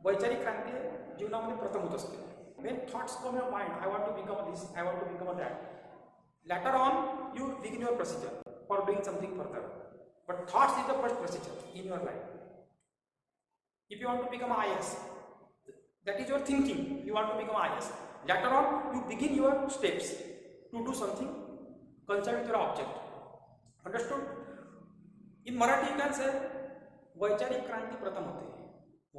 वैचारिक क्रांती जीवनामध्ये प्रथम होत असते. When thoughts come in your mind, I want to become this, I want to become that. Later on, you begin your procedure for doing something further. But thoughts is the first procedure in your life. If you want to become IAS, that is your thinking. You want to become IAS. Later on, you begin your steps to do something concerned with your object. Understood? In Marathi, you can say वैचारिक क्रांती प्रथम होते.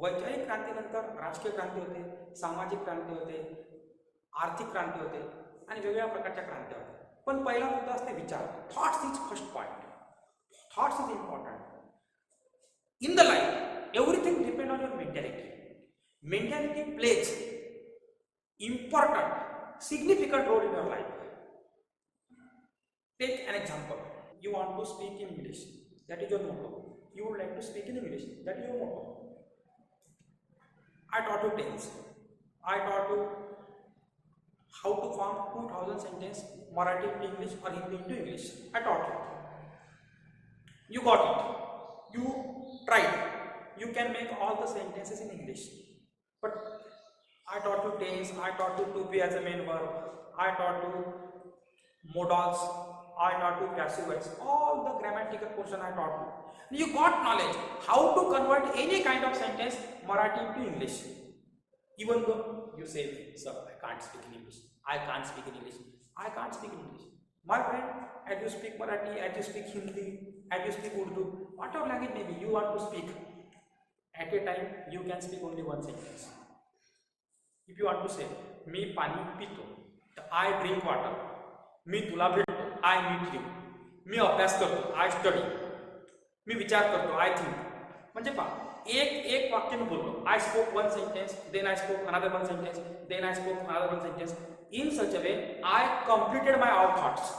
वैचारिक क्रांतीनंतर राजकीय क्रांती होते, सामाजिक क्रांती होते, आर्थिक क्रांती होते आणि वेगवेगळ्या प्रकारच्या क्रांती होते. पण पहिला मुद्दा असते विचार. Thoughts is first point. Thoughts is important. In the life everything depend on your mentality. Mentality plays important significant role in your life. Take an example. You want to speak in English. That is your motto. You would like to speak in English. That is your motto. I taught you tense. I taught you how to form 2000 sentences, Marathi into English or Hindi into English. I taught you. You got it. You tried. You can make all the sentences in English. But I taught you tense. I taught you to be as a main verb. I taught you modals. I taught you passive voice. All the grammatical portion I taught you. You got knowledge how to convert any kind of sentence Marathi into English. Even though you say, sir, I can't speak in English. I can't speak in English. I can't speak in English. My friend, as you speak Marathi, as you speak Hindi, as you speak Urdu, whatever language maybe you want to speak, at a time you can speak only one sentence. If you want to say, मी पाणी पितो, I drink water. मी तुला भेटतो, I meet you. मी अभ्यास करतो, I study. मी विचार करतो, I think. म्हणजे पहा, एक वाक्य मी बोललो. I spoke one sentence, then I spoke another one sentence, then I spoke another one sentence. In such a way, I completed my all thoughts.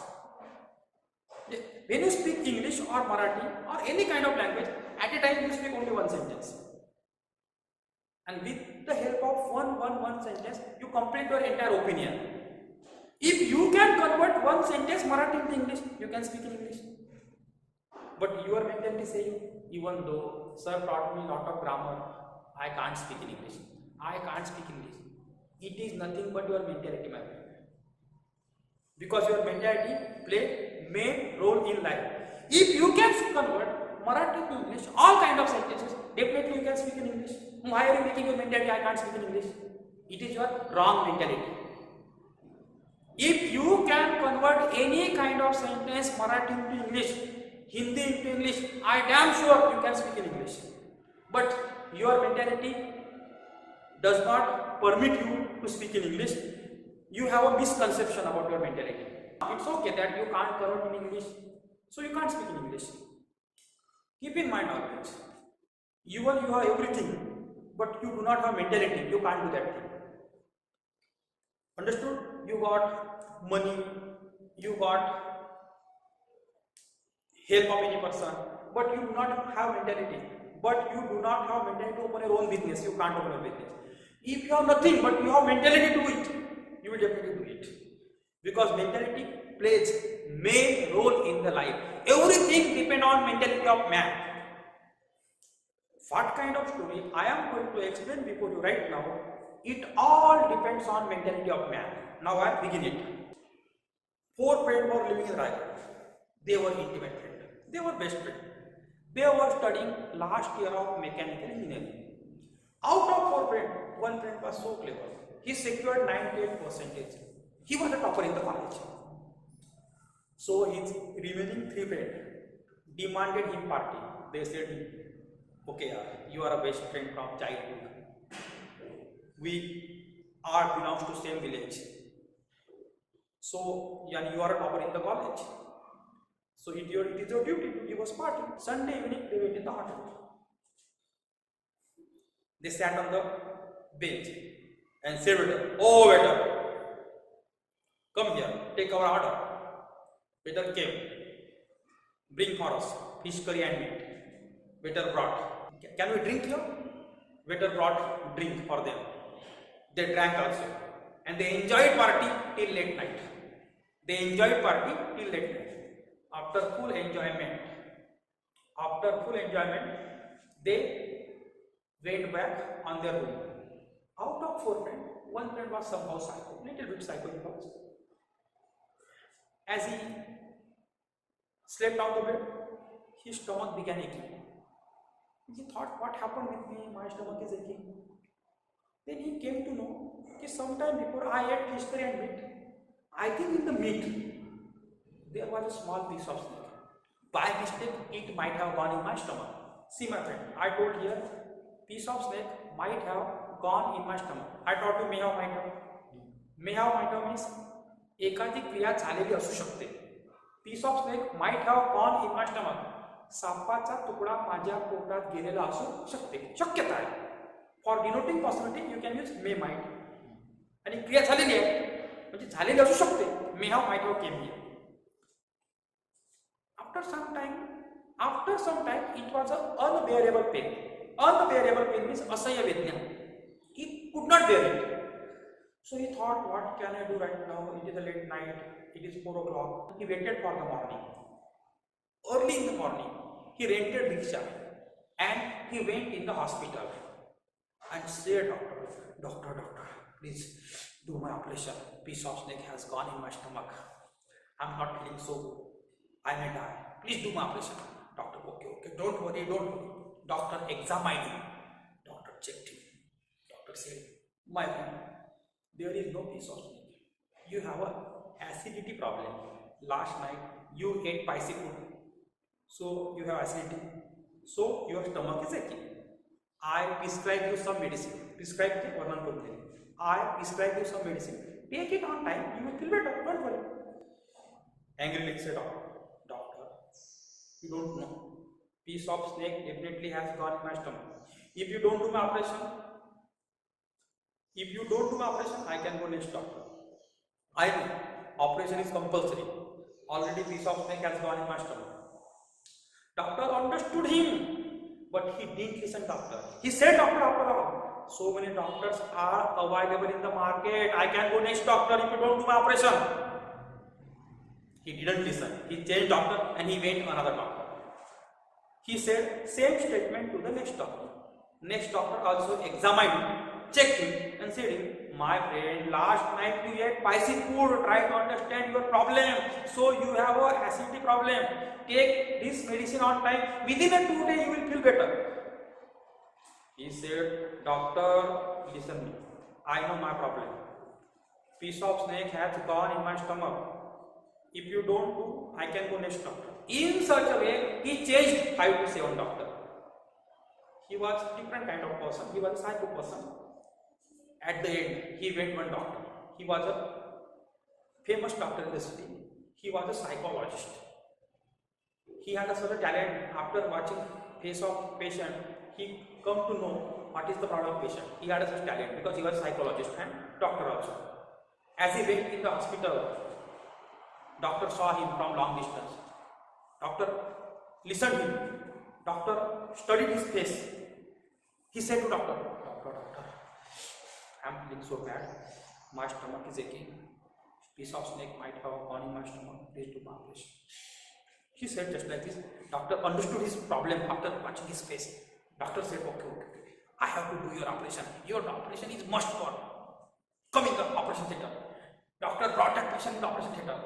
When you speak English or Marathi or any kind of language, at a time you speak only one sentence. And with the help of one sentence, you complete your entire opinion. If you can convert one sentence Marathi into English, you can speak in English. But your mentality saying, even though sir taught me a lot of grammar, I can't speak in English. I can't speak English. It is nothing but your mentality, my friend. Because your mentality play main role in life. If you can convert Marathi to English, all kind of sentences, definitely you can speak in English. Why are you making your mentality I can't speak in English? It is your wrong mentality. If you can convert any kind of sentence Marathi into English, Hindi into English, I damn sure you can speak in English. But your mentality does not permit you to speak in English. You have a misconception about your mentality. It's okay that you can't convert in English, so you can't speak in English. Keep in mind always, even you have everything, but you do not have mentality, you can't do that thing. Understood? You got money, you got help of any person, but you do not have mentality. But you do not have mentality to open your own business. You can't open your business. If you have nothing, but you have mentality to do it, you will definitely do it. Because mentality plays main role in the life. Everything depends on mentality of man. What kind of story I am going to explain before you right now, it all depends on mentality of man. Now I begin it. 4 friends were living in Raigad. They were intimate friends. They were best friends. They were studying last year of mechanical engineering. Out of 4 friends, one friend was so clever. He secured 98%. He was the topper in the college. So his remaining 3 friends demanded him party. They said, okay, you are a best friend from childhood. We are belongs to same village. So you are a topper in the college. So it is your duty to give us party. Sunday evening they went in the hotel. They sat on the bench and said, "Oh waiter, come here, take our order." Waiter came, bring for us fish curry and meat. Waiter brought. Can we drink here? Waiter brought drink for them. They drank also, and they enjoyed party till late night. They enjoyed party till late night. After full enjoyment, they went back on their room. Out of 4 friends, one friend was somehow psycho, little bit psycho he was. As he slept on the bed, his stomach began aching. He thought, what happened with me? My stomach is aching. Then he came to know that sometime before I ate fish curry and meat, I think in the meat there was a small piece of snake. By mistake, it might have gone in my stomach. See my friend, I told here, piece of snake might have gone in my stomach. I taught you may have, might have. May have, might have means एखादी क्रिया झालेली असू शकते. Piece of snake might have gone in my stomach. सापाचा तुकडा माझ्या पोटात गेलेला असू शकते, शक्यता आहे. For denoting possibility you can use may might. आणि क्रिया झालेली आहे म्हणजे झालेली असू शकते. May have, might have came here. After some time it was a unbearable pain. Unbearable pain means असह्य वेदना. He could not bear it. So he thought, what can I do right now? It is a late night. It is 4 o'clock. He waited for the morning. Early in the morning, he rented rickshaw and he went in the hospital and said, doctor, please do my operation. Piece of snake has gone in my stomach. I'm not feeling so good. I may die. Please do my operation. Doctor, okay. Don't worry. Doctor examined him. Doctor checked him. Doctor said, my friend, there is no piece of snake. You have a acidity problem. Last night you ate spicy food, so you have acidity. So your stomach is aching. I prescribe you some medicine. Prescribe the वर्णन करते हैं. I prescribe you some medicine. Take it on time. You will feel better. Don't worry. Angrily said doctor, you don't know. Piece of snake definitely has gone in my stomach. If you don't do my operation, I can go next doctor. I know operation is compulsory. Already piece of snake has gone in my stomach. Doctor understood him, but he didn't listen. Doctor, he said, doctor, after all, so many doctors are available in the market. I can go next doctor if you don't do my operation. He didn't listen. He changed doctor and he went to another doctor. He said same statement to the next doctor. Next doctor also examined him, checked him and said, my friend, last night you ate spicy food. Try to understand your problem. So you have a acidity problem. Take this medicine on time. Within a 2 days you will feel better. He said, doctor, listen me. I know my problem. Piece of snake has gone in my stomach. If you don't do, I can go next doctor. In such a way, he changed 5 to 7 doctor. He was different kind of person. He was a psycho person. At the end, he went one doctor. He was a famous doctor in the city. He was a psychologist. He had a certain talent. After watching face of patient, he come to know what is the problem of patient. He had a such talent because he was a psychologist and doctor also. As he went in the hospital, doctor saw him from long distance. Doctor listened to him. Doctor studied his face. He said to doctor, I am feeling so bad. My stomach is aching. Piece of snake might have gone in my stomach. Please do my operation. He said just like this. Doctor understood his problem after watching his face. Doctor said, okay. I have to do your operation. Your operation is must for. Come in the operation theatre. Doctor brought that patient in the operation theatre.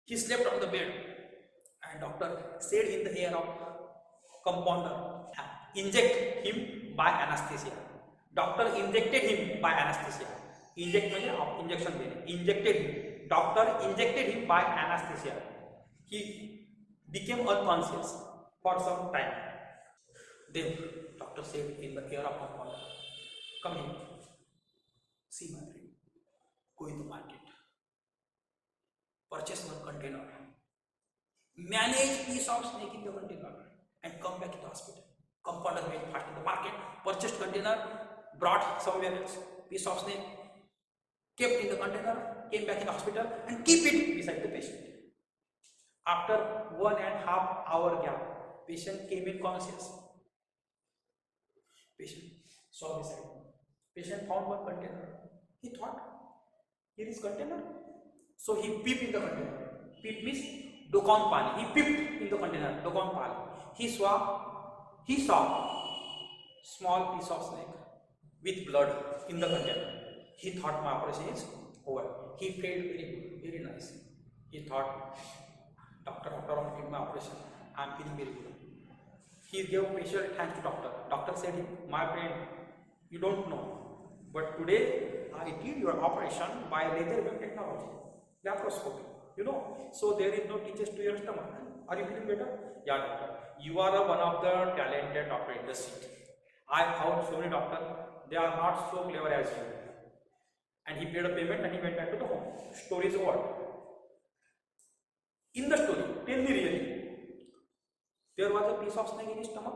He slept on the bed. And doctor said in the ear of compounder, inject him by anesthesia. Doctor injected him by anesthesia. Inject means injection देने. Injected him. Doctor injected him by anesthesia. He became unconscious for some time. Then doctor said in the ear of compounder, come here. See my friend. Go in the market. Purchase one container. Manage piece of snake in the container and come back to the hospital. Compounder went fast in the market, purchased container, brought somewhere else piece of snake, kept in the container, came back in the hospital and keep it beside the patient. After 1.5 hour gap, patient came in conscious. Patient saw beside him. Patient found one container. He thought, here is container. So he peeped in the container. Peep means Dokon Pani. He peeped in the container. Dokon Pani. He saw small piece of snake with blood in the container. He thought my operation is over. He felt very good, very nice. He thought, doctor, after completing my operation, I am feeling very good. He gave special thanks to doctor. Doctor said, my friend, you don't know, but today I did your operation by laser beam technology, laparoscopy. You know, so there is no teachers to your stomach. Are you feeling better? Yeah, doctor. You are one of the talented doctor in the city. I found so many doctors, they are not so clever as you. And he paid a payment and he went back to the home. Story is over. In the story, tell me really, there was a piece of snake in his stomach.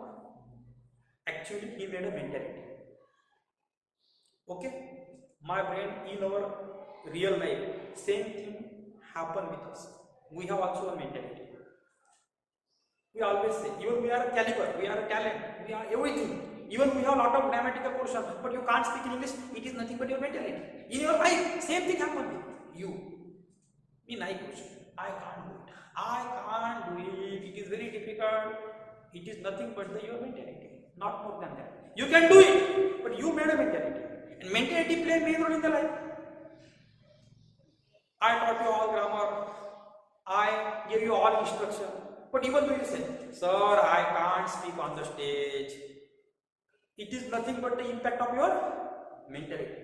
Actually, he made a mentality. Okay, my brain, in our real life, same thing happen with us. We have also a mentality. We always say, even we are a caliber, we are a talent, we are everything. Even we have a lot of grammatical portion, but you can't speak in English. It is nothing but your mentality. In your life, same thing happen with you. Me, I question. I can't do it. I can't do it. It is very difficult. It is nothing but your mentality. Not more than that. You can do it, but you made a mentality. And mentality plays a main role in the life. I taught you all grammar. I gave you all instruction. But even though you say, sir, I can't speak on the stage. It is nothing but the impact of your mentality.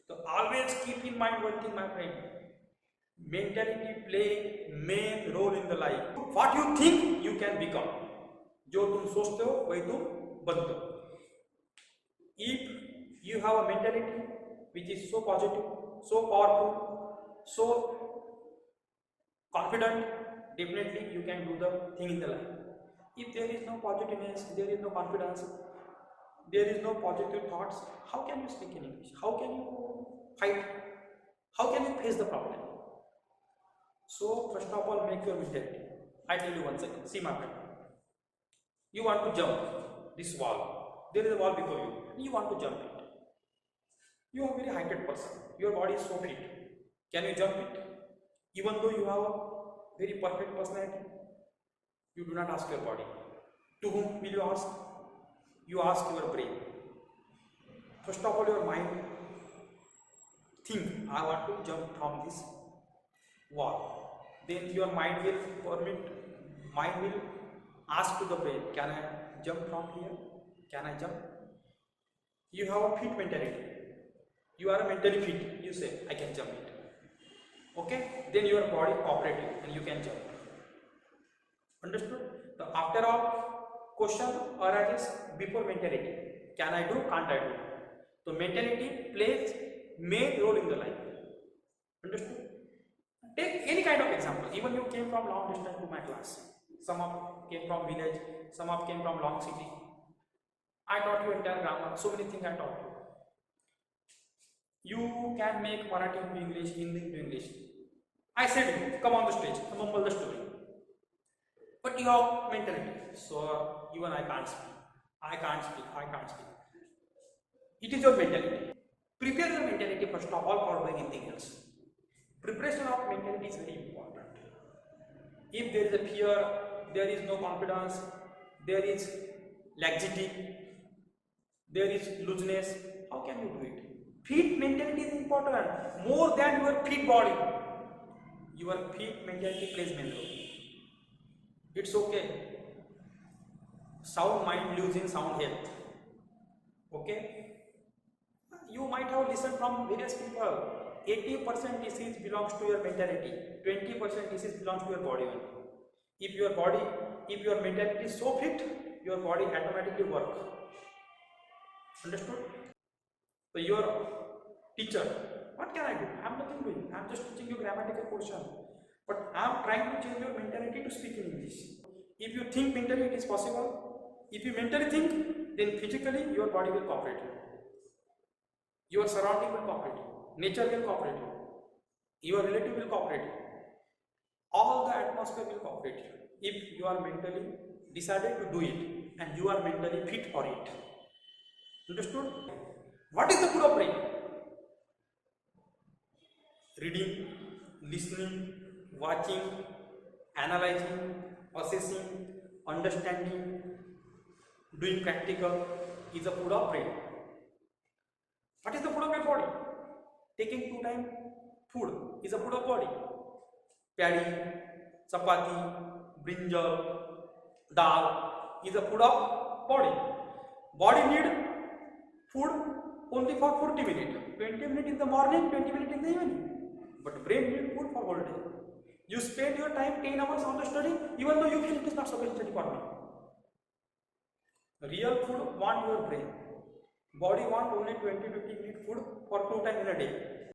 So always keep in mind one thing, my friend. Mentality play main role in the life. What you think, you can become. जो तुम सोचते हो वही तुम बनते हो. If you have a mentality which is so positive, so powerful, so confident, definitely you can do the thing in the life. If there is no positiveness, there is no confidence, there is no positive thoughts, how can you speak in English? How can you fight? How can you face the problem? So first of all, make your mentality. I tell you one second. See, my friend. You want to jump this wall. There is a wall before you. You want to jump it. You are a very heighted person. Your body is so fit. Can you jump it? Even though you have a very perfect personality, you do not ask your body. To whom will you ask? You ask your brain. First of all, your mind think, I want to jump from this wall. Then your mind will ask to the brain, can I jump from here? Can I jump? You have a fit mentality. You are mentally fit. You say, I can jump it. Okay? Then your body cooperative and you can jump. Understood? So after all, question arises before mentality. Can I do? Can't I do? So mentality plays main role in the life. Understood? Take any kind of example. Even you came from long distance to my class. Some of came from village, some of came from long city. I taught you entire grammar, so many things I taught you. You can make Marathi into English, Hindi into English. I said, come on the stage, mumble the story. But you have mentality. So even I can't speak. I can't speak. I can't speak. It is your mentality. Prepare your mentality first of all for doing anything else. Preparation of mentality is very important. If there is a fear, there is no confidence, there is laxity, there is looseness, how can you do it? Fit mentality is important more than your fit body. Your fit mentality plays main role. It's okay. Sound mind lives in sound health. Okay? You might have listened from various people. 80% disease belongs to your mentality. 20% disease belongs to your body only. If your mentality is so fit, your body automatically works. Understood? So your teacher, what can I do? I am nothing doing. I am just teaching you grammatical portion. But I am trying to change your mentality to speak in English. If you think mentally it is possible, if you mentally think, then physically your body will cooperate. Your surrounding will cooperate. Nature will cooperate. Your relative will cooperate. All the atmosphere will cooperate. If you are mentally decided to do it and you are mentally fit for it. Understood? What is the good of brain? Reading, listening, watching, analyzing, assessing, understanding, doing practical, is a food of brain. What is the food of your body? Taking 2 time food is a food of body. Paddy, chapati, brinjal, dal is a food of body. Body need food only for 40 minutes, 20 minutes in the morning, 20 minutes in the evening. But brain need food for whole day. You spend your time 10 hours on the study, even though you feel it is not sufficient study for me. Real food want your brain. Body want only 20-50 minutes food for 2 times in a day.